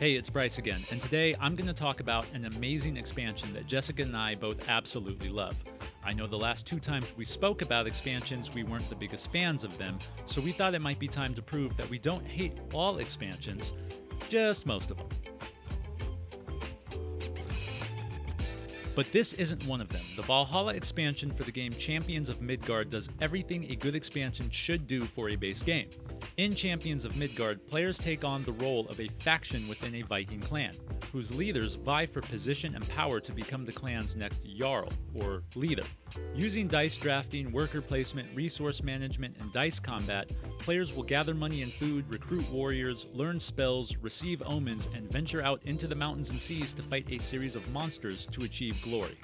Hey, it's Bryce again, and today I'm going to talk about an amazing expansion that Jessica and I both absolutely love. I know the last two times we spoke about expansions, we weren't the biggest fans of them, so we thought it might be time to prove that we don't hate all expansions, just most of them. But this isn't one of them. The Valhalla expansion for the game Champions of Midgard does everything a good expansion should do for a base game. In Champions of Midgard, players take on the role of a faction within a Viking clan, whose leaders vie for position and power to become the clan's next Jarl, or leader. Using dice drafting, worker placement, resource management, and dice combat, players will gather money and food, recruit warriors, learn spells, receive omens, and venture out into the mountains and seas to fight a series of monsters to achieve glory.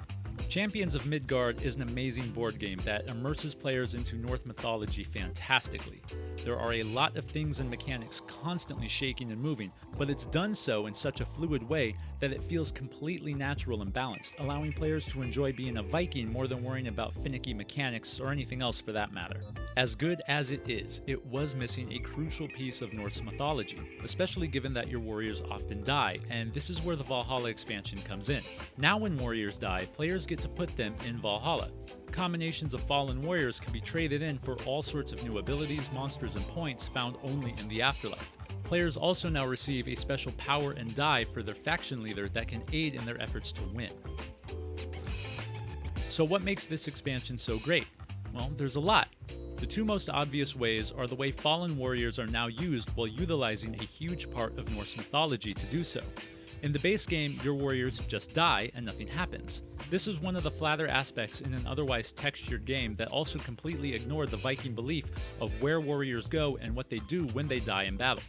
Champions of Midgard is an amazing board game that immerses players into Norse mythology fantastically. There are a lot of things and mechanics constantly shaking and moving, but it's done so in such a fluid way that it feels completely natural and balanced, allowing players to enjoy being a Viking more than worrying about finicky mechanics or anything else for that matter. As good as it is, it was missing a crucial piece of Norse mythology, especially given that your warriors often die, and this is where the Valhalla expansion comes in. Now when warriors die, players get to put them in Valhalla. Combinations of fallen warriors can be traded in for all sorts of new abilities, monsters, and points found only in the afterlife. Players also now receive a special power and die for their faction leader that can aid in their efforts to win. So what makes this expansion so great? Well, there's a lot. The two most obvious ways are the way fallen warriors are now used while utilizing a huge part of Norse mythology to do so. In the base game, your warriors just die and nothing happens. This is one of the flatter aspects in an otherwise textured game that also completely ignored the Viking belief of where warriors go and what they do when they die in battle.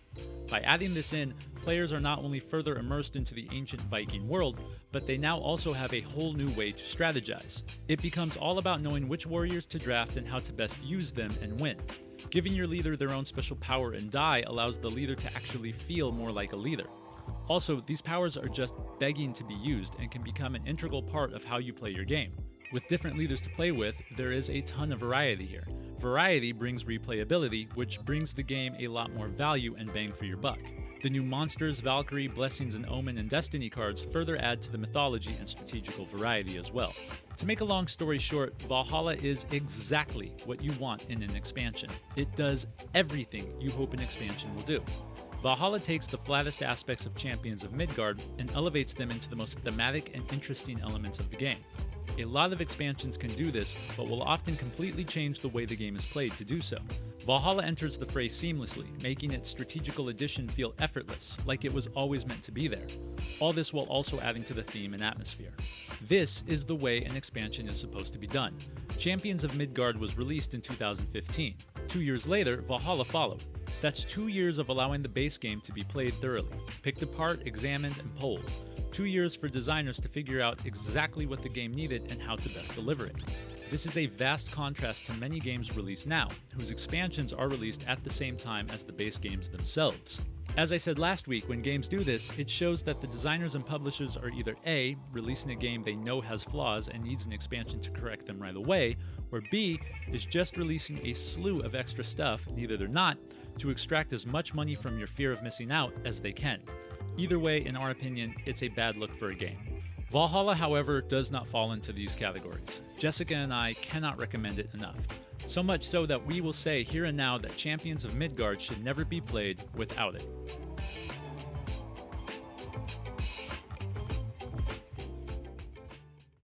By adding this in, players are not only further immersed into the ancient Viking world, but they now also have a whole new way to strategize. It becomes all about knowing which warriors to draft and how to best use them and win. Giving your leader their own special power and die allows the leader to actually feel more like a leader. Also, these powers are just begging to be used and can become an integral part of how you play your game. With different leaders to play with, there is a ton of variety here. Variety brings replayability, which brings the game a lot more value and bang for your buck. The new Monsters, Valkyrie, Blessings and Omen, and Destiny cards further add to the mythology and strategical variety as well. To make a long story short, Valhalla is exactly what you want in an expansion. It does everything you hope an expansion will do. Valhalla takes the flattest aspects of Champions of Midgard and elevates them into the most thematic and interesting elements of the game. A lot of expansions can do this, but will often completely change the way the game is played to do so. Valhalla enters the fray seamlessly, making its strategical addition feel effortless, like it was always meant to be there. All this while also adding to the theme and atmosphere. This is the way an expansion is supposed to be done. Champions of Midgard was released in 2015. 2 years later, Valhalla followed. That's 2 years of allowing the base game to be played thoroughly, picked apart, examined, and polled. 2 years for designers to figure out exactly what the game needed and how to best deliver it. This is a vast contrast to many games released now, whose expansions are released at the same time as the base games themselves. As I said last week, when games do this, it shows that the designers and publishers are either A, releasing a game they know has flaws and needs an expansion to correct them right away, or B, is just releasing a slew of extra stuff, neither they're not, to extract as much money from your fear of missing out as they can. Either way, in our opinion, it's a bad look for a game. Valhalla, however, does not fall into these categories. Jessica and I cannot recommend it enough. So much so that we will say here and now that Champions of Midgard should never be played without it.